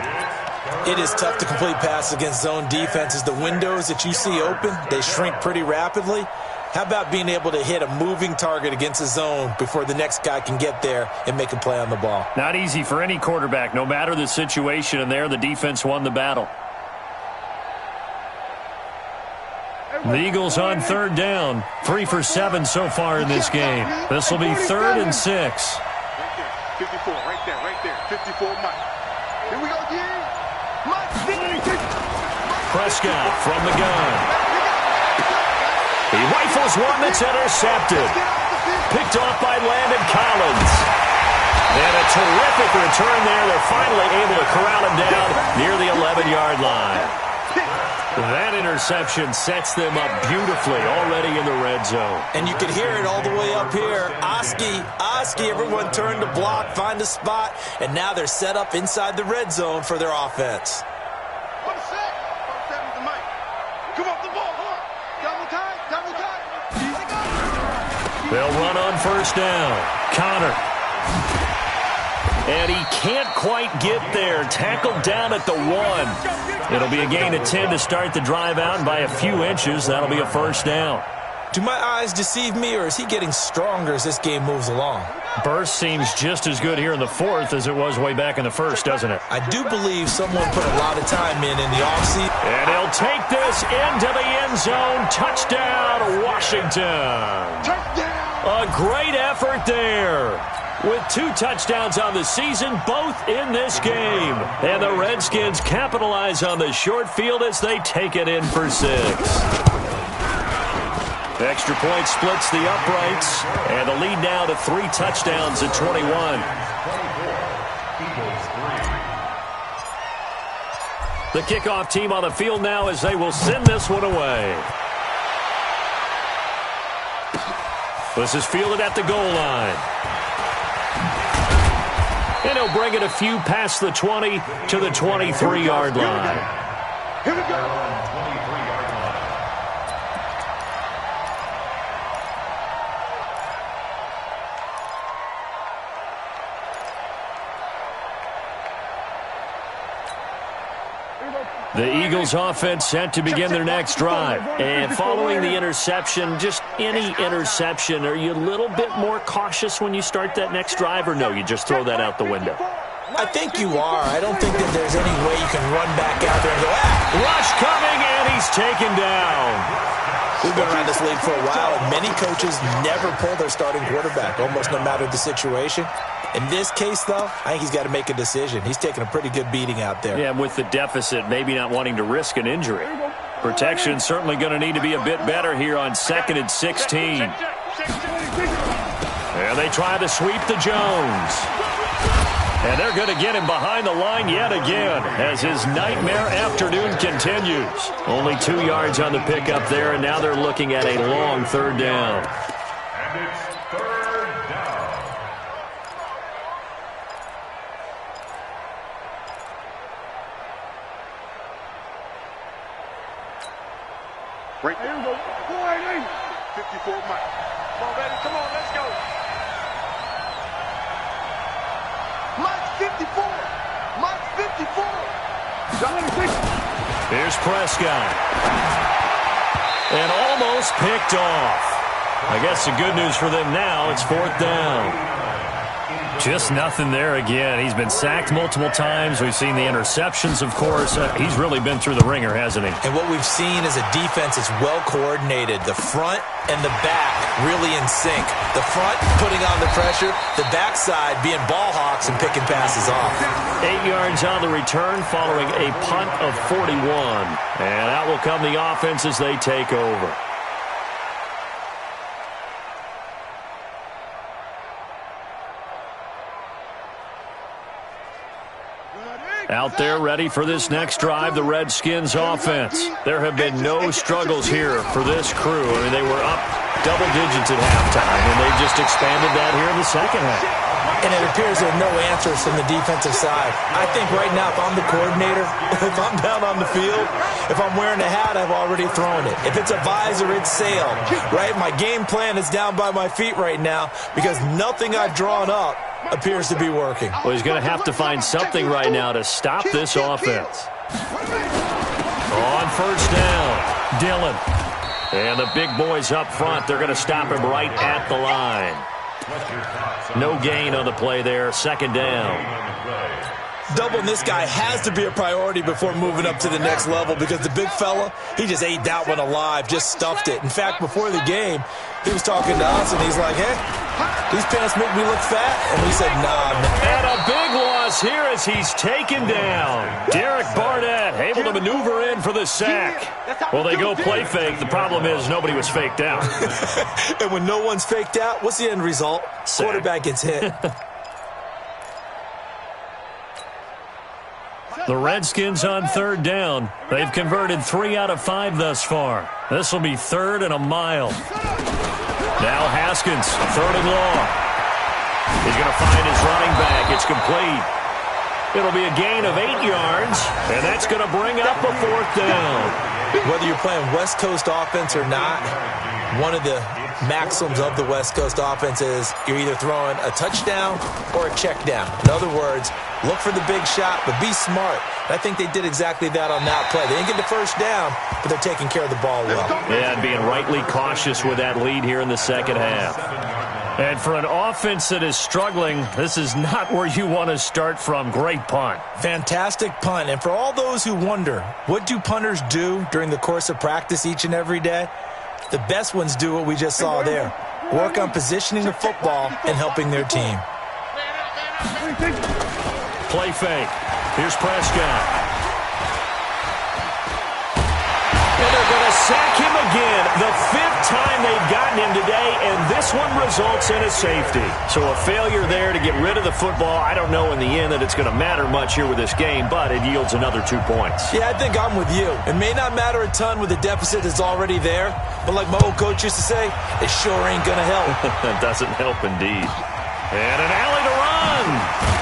It is tough to complete passes against zone defenses. The windows that you see open, they shrink pretty rapidly. How about being able to hit a moving target against a zone before the next guy can get there and make a play on the ball? Not easy for any quarterback, no matter the situation, and there the defense won the battle. The Eagles on 3rd down. 3 for 7 so far in this game. This will be 3rd and 6. Right there, 54, right there. 54, Mike. Here we go, again. Mike, Prescott from the gun. He rifles one that's intercepted. Picked off by Landon Collins. And a terrific return there. They're finally able to corral him down near the 11-yard line. That interception sets them up beautifully already in the red zone. And you can hear it all the way up here. Oski, everyone turned to block, find a spot, and now they're set up inside the red zone for their offense. What a sack. First down with the mic. Come off the ball. Double time. They'll run on 1st down. Connor. And he can't quite get there. Tackled down at the 1. It'll be a gain of 10 to start the drive out, and by a few inches, that'll be a 1st down. Do my eyes deceive me, or is he getting stronger as this game moves along? Burst seems just as good here in the 4th as it was way back in the 1st, doesn't it? I do believe someone put a lot of time in the offseason. And he'll take this into the end zone. Touchdown, Washington. Touchdown. A great effort there. With 2 touchdowns on the season, both in this game. And the Redskins capitalize on the short field as they take it in for 6. Extra point splits the uprights, and the lead now to 3 touchdowns at 21. The kickoff team on the field now as they will send this one away. This is fielded at the goal line. And he'll bring it a few past the 20 to the 23-yard line. Here we go. The Eagles offense set to begin their next drive. And following the interception, just any interception, are you a little bit more cautious when you start that next drive, or no, you just throw that out the window? I think you are. I don't think that there's any way you can run back out there and go, Rush coming, and he's taken down. We've been around this league for a while, and many coaches never pull their starting quarterback, almost no matter the situation. In this case, though, I think he's got to make a decision. He's taking a pretty good beating out there. Yeah, with the deficit, maybe not wanting to risk an injury. Protection certainly going to need to be a bit better here on 2nd and 16. And they try to sweep the Jones. And they're going to get him behind the line yet again as his nightmare afternoon continues. Only 2 yards on the pickup there, and now they're looking at a long 3rd down. And it's 3rd down. Right there. 54, Mike. Come on, baby. Come on, let's go. Mike 54. Mike 54. Here's Prescott. And almost picked off. I guess the good news for them now, it's 4th down. Just nothing there again. He's been sacked multiple times. We've seen the interceptions, of course. He's really been through the ringer, hasn't he? And what we've seen is a defense that's well coordinated. The front and the back really in sync. The front putting on the pressure, the backside being ball hawks and picking passes off. 8 yards on the return following a punt of 41. And out will come the offense as they take over. Out there ready for this next drive, the Redskins offense. There have been no struggles here for this crew. They were up double digits at halftime, and they've just expanded that here in the second half. and it appears there are no answers from the defensive side. I think right now, if I'm the coordinator, if I'm down on the field, if I'm wearing a hat, I've already thrown it. If it's a visor, it's sail, right? My game plan is down by my feet right now because nothing I've drawn up appears to be working. Well, he's going to have to find something right now to stop this offense. On first down, Dillon. And the big boys up front, they're going to stop him right at the line. No gain on the play there, second down. Doubling this guy has to be a priority before moving up to the next level because the big fella, he just ate that one alive, just stuffed it. In fact, before the game, he was talking to us, and he's like, hey, these pants make me look fat. And we said, nah, man. And a big loss here as he's taken down. Derek Barnett able to maneuver in for the sack. Well, they go play fake. The problem is nobody was faked out. And when no one's faked out, what's the end result? Sack. Quarterback gets hit. The Redskins on third down. They've converted 3 out of 5 thus far. This will be third and a mile. Now Haskins, third and long. He's going to find his running back. It's complete. It'll be a gain of 8 yards, and that's going to bring up a fourth down. Whether you're playing West Coast offense or not, one of the maxims of the West Coast offense is you're either throwing a touchdown or a check down. In other words, look for the big shot, but be smart. And I think they did exactly that on that play. They didn't get the first down, but they're taking care of the ball well. Yeah, and being rightly cautious with that lead here in the second half. And for an offense that is struggling, this is not where you want to start from. Great punt. Fantastic punt. And for all those who wonder, what do punters do during the course of practice each and every day? The best ones do what we just saw there. Work on positioning the football and helping their team. Play fake. Here's Prescott. And they're going to sack him again. The 5th time they've gotten him today, and this one results in a safety. So a failure there to get rid of the football. I don't know in the end that it's going to matter much here with this game, but it yields another 2 points. Yeah, I think I'm with you. It may not matter a ton with the deficit that's already there, but like my old coach used to say, it sure ain't going to help. It doesn't help indeed. And an alley to run.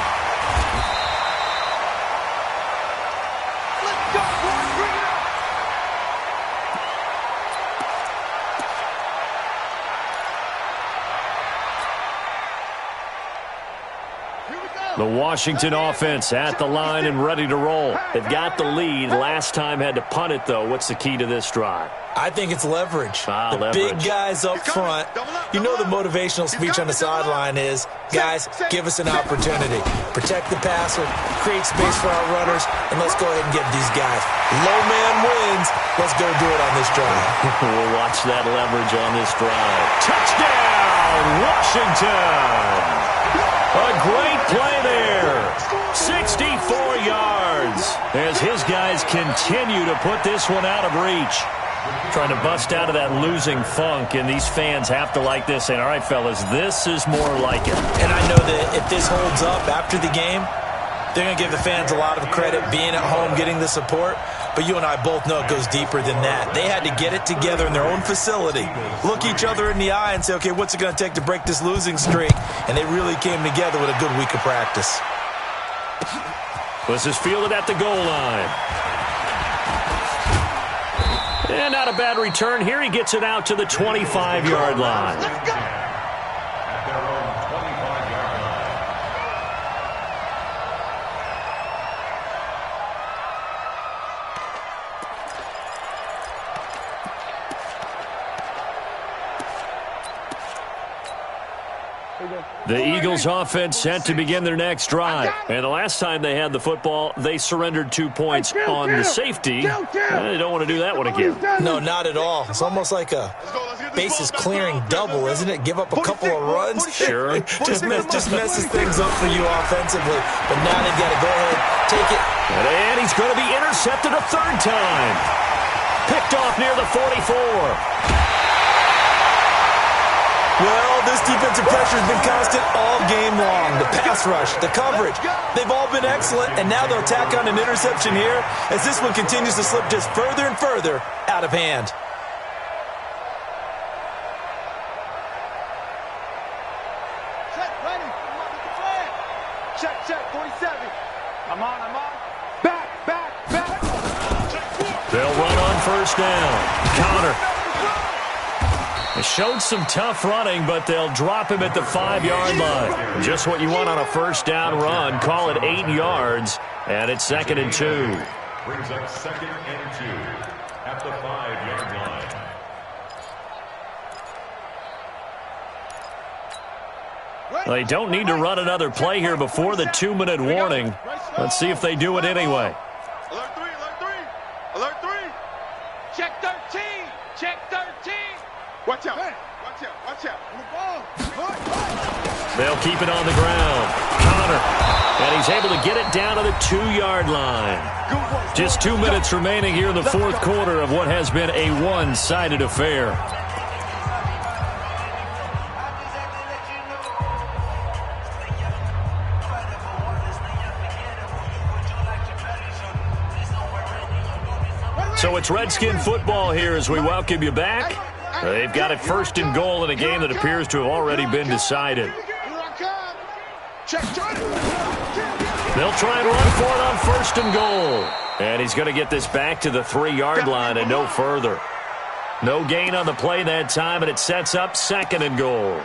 The Washington offense at the line and ready to roll. They've got the lead. Last time had to punt it, though. What's the key to this drive? I think it's leverage. The leverage. Big guys up front. You know the motivational speech on the sideline is, guys, give us an opportunity. Protect the passer, create space for our runners, and let's go ahead and get these guys. Low man wins. Let's go do it on this drive. We'll watch that leverage on this drive. Touchdown, Washington! A great play there. 64 yards as his guys continue to put this one out of reach. Trying to bust out of that losing funk, and these fans have to like this. And all right, fellas, this is more like it. And I know that if this holds up after the game, they're going to give the fans a lot of credit being at home, getting the support. But you and I both know it goes deeper than that. They had to get it together in their own facility, look each other in the eye and say, okay, what's it going to take to break this losing streak? And they really came together with a good week of practice. This is fielded at the goal line. And not a bad return. Here he gets it out to the 25-yard line. At their own 25-yard line. The Eagles offense set to begin their next drive. And the last time they had the football, they surrendered 2 points on the safety. They don't want to do that one again. No, not at all. It's almost like a bases clearing double, isn't it? Give up a couple of runs. Sure. just messes things up for you offensively. But now they've got to go ahead, take it. And he's going to be intercepted a 3rd time. Picked off near the 44. Well, this defensive pressure has been constant all game long. The pass rush, the coverage, they've all been excellent, and now they'll tack on an interception here as this one continues to slip just further and further out of hand. I'm on. Back. They'll run on first down. Counter. They showed some tough running, but they'll drop him at the 5-yard line. Just what you want on a first down run. Call it 8 yards, and it's 2nd and 2. Brings up 2nd and 2 at the 5-yard line. They don't need to run another play here before the 2-minute warning. Let's see if they do it anyway. Alert 3. Check 13. Watch out. They'll keep it on the ground. Connor. And he's able to get it down to the 2-yard line. Just 2 minutes remaining here in the fourth quarter of what has been a one-sided affair. So it's Redskin football here as we welcome you back. They've got it 1st and goal in a game that appears to have already been decided. They'll try and run for it on 1st and goal. And he's going to get this back to the 3-yard line and no further. No gain on the play that time, and it sets up 2nd and goal.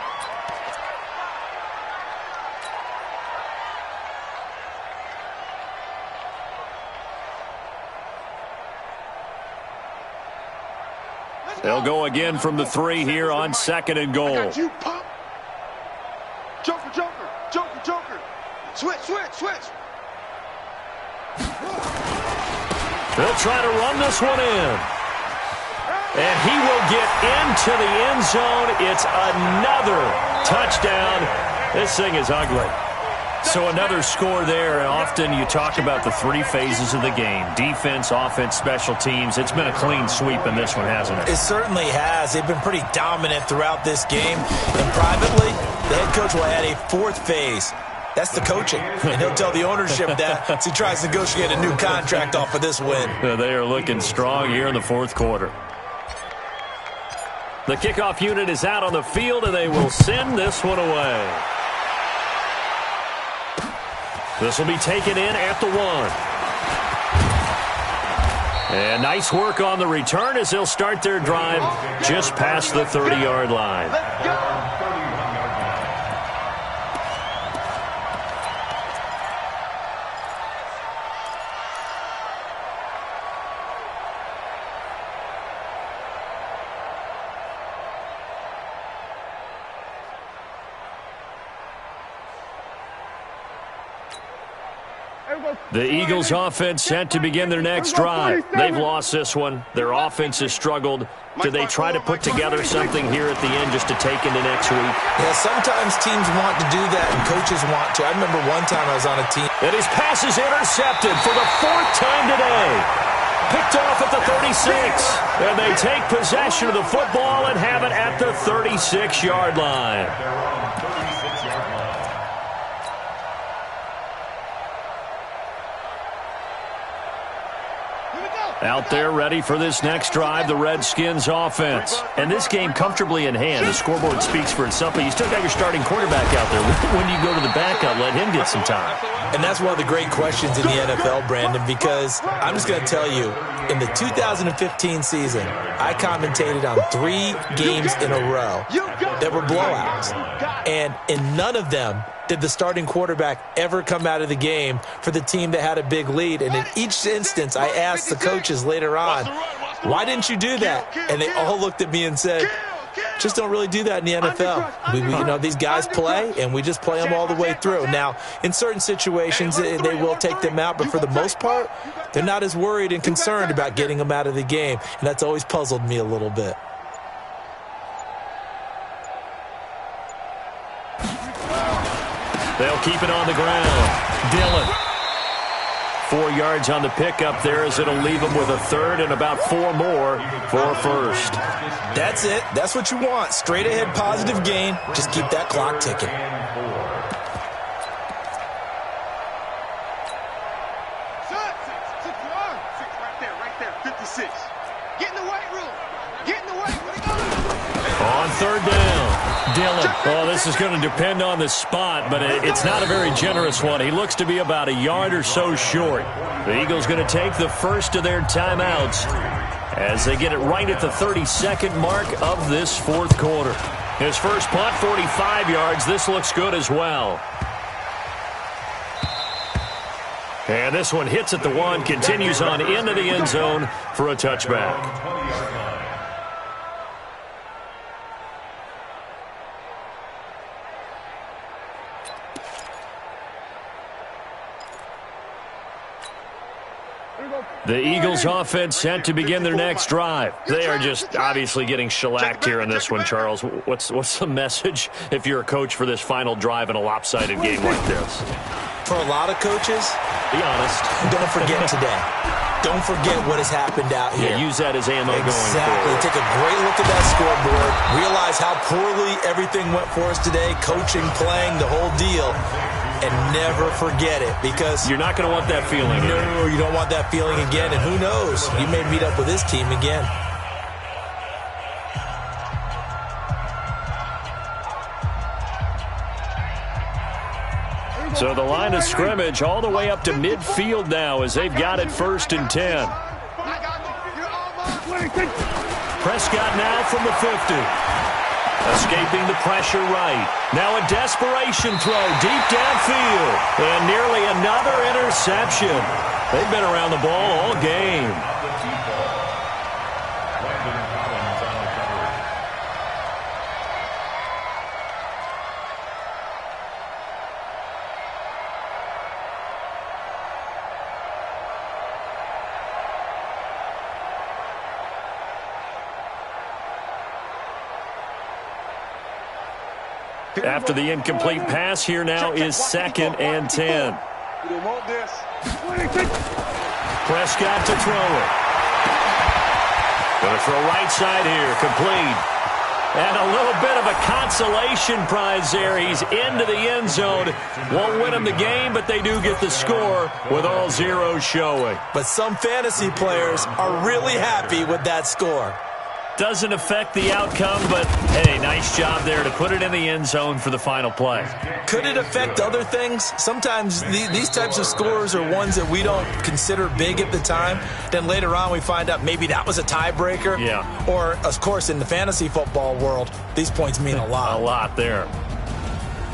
They'll go again from the 3 here on 2nd and goal. I got you, pump. Joker. Switch. They'll try to run this one in. And he will get into the end zone. It's another touchdown. This thing is ugly. So another score there. Often you talk about the 3 phases of the game. Defense, offense, special teams. It's been a clean sweep in this one, hasn't it? It certainly has. They've been pretty dominant throughout this game. And privately, the head coach will add a 4th phase. That's the coaching. And he'll tell the ownership that as he tries to negotiate a new contract off of this win. They are looking strong here in the fourth quarter. The kickoff unit is out on the field, and they will send this one away. This will be taken in at the 1. And nice work on the return as they'll start their drive just past the 30-yard line. The Eagles offense set to begin their next drive. They've lost this one. Their offense has struggled. Do they try to put together something here at the end just to take into next week? Yeah, sometimes teams want to do that and coaches want to. I remember one time I was on a team. And his pass is intercepted for the 4th time today. Picked off at the 36. And they take possession of the football and have it at the 36-yard line. Out there ready for this next drive, the Redskins offense. And this game comfortably in hand. The scoreboard speaks for itself, but you still got your starting quarterback out there. When you go to the backup, let him get some time. And that's one of the great questions in the NFL, Brandon, because I'm just going to tell you, in the 2015 season, I commentated on 3 games in a row that were blowouts. And in none of them did the starting quarterback ever come out of the game for the team that had a big lead. And in each instance, I asked the coaches later on, why didn't you do that? And they all looked at me and said, just don't really do that in the NFL. These guys play, and we just play them all the way through. Now, in certain situations, they will take them out, but for the most part, they're not as worried and concerned about getting them out of the game, and that's always puzzled me a little bit. They'll keep it on the ground. Dillon. 4 yards on the pickup there as it'll leave them with a 3rd and about 4 more for a 1st. That's it. That's what you want. Straight ahead positive gain. Just keep that clock ticking. Right there. 56. Get in the weight room. Get in the weight. Where they go? On third down, Dillon. Oh, this is going to depend on the spot, but it's not a very generous one. He looks to be about a yard or so short. The Eagles going to take the first of their timeouts as they get it right at the 32nd mark of this fourth quarter. His first punt, 45 yards. This looks good as well. And this one hits at the 1, continues on into the end zone for a touchback. The Eagles offense set to begin their next drive. They are just obviously getting shellacked here in this one, Charles. What's the message if you're a coach for this final drive in a lopsided game like this? For a lot of coaches, be honest. Don't forget today. Don't forget what has happened out here. Yeah, use that as ammo going Exactly. forward. Take a great look at that scoreboard. Realize how poorly everything went for us today. Coaching, playing, the whole deal. And never forget it, because you're not going to want that feeling. No, you don't want that feeling again. And who knows? You may meet up with this team again. So the line of scrimmage all the way up to midfield now as they've got it 1st and 10. Prescott now from the 50. Escaping the pressure right. Now a desperation throw deep downfield. And nearly another interception. They've been around the ball all game. After the incomplete pass, here now is 2nd and 10. Prescott to throw it. Going to throw right side here, complete. And a little bit of a consolation prize there. He's into the end zone. Won't win them the game, but they do get the score with all zeros showing. But some fantasy players are really happy with that score. Doesn't affect the outcome, but, hey, nice job there to put it in the end zone for the final play. Could it affect other things? Sometimes these types of scores are ones that we don't consider big at the time. Then later on we find out maybe that was a tiebreaker. Yeah. Or, of course, in the fantasy football world, these points mean a lot. A lot there.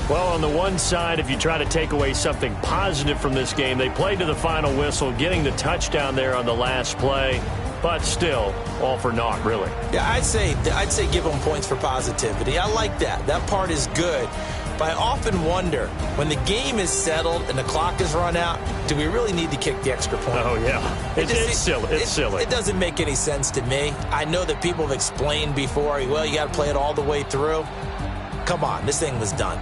Well, on the one side, if you try to take away something positive from this game, they played to the final whistle, getting the touchdown there on the last play. But still, all for naught, really. Yeah, I'd say give them points for positivity. I like that. That part is good. But I often wonder, when the game is settled and the clock is run out, do we really need to kick the extra point? Oh, yeah. It's silly. It's silly. It doesn't make any sense to me. I know that people have explained before, well, you got to play it all the way through. Come on, this thing was done.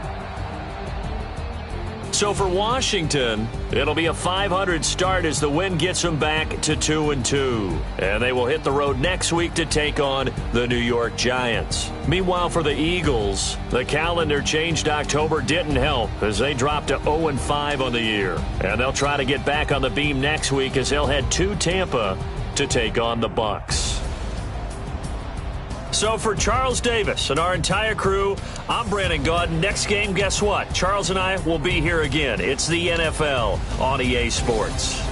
So for Washington, it'll be a .500 start as the win gets them back to 2-2. And they will hit the road next week to take on the New York Giants. Meanwhile, for the Eagles, the calendar changed October didn't help as they dropped to 0-5 on the year. And they'll try to get back on the beam next week as they'll head to Tampa to take on the Bucs. So for Charles Davis and our entire crew, I'm Brandon Gaudin. Next game, guess what? Charles and I will be here again. It's the NFL on EA Sports.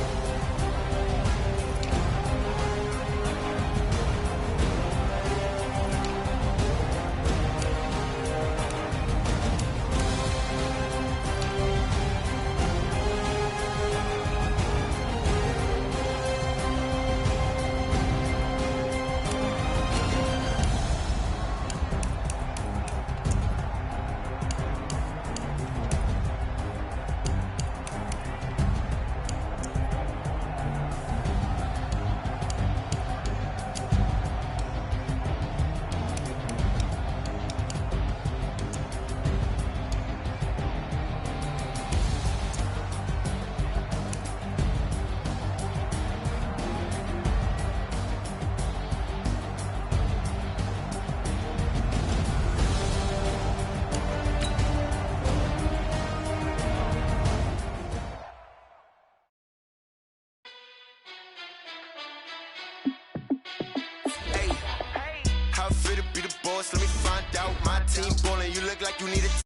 boss, let me find out. My team ballin', you look like you need it.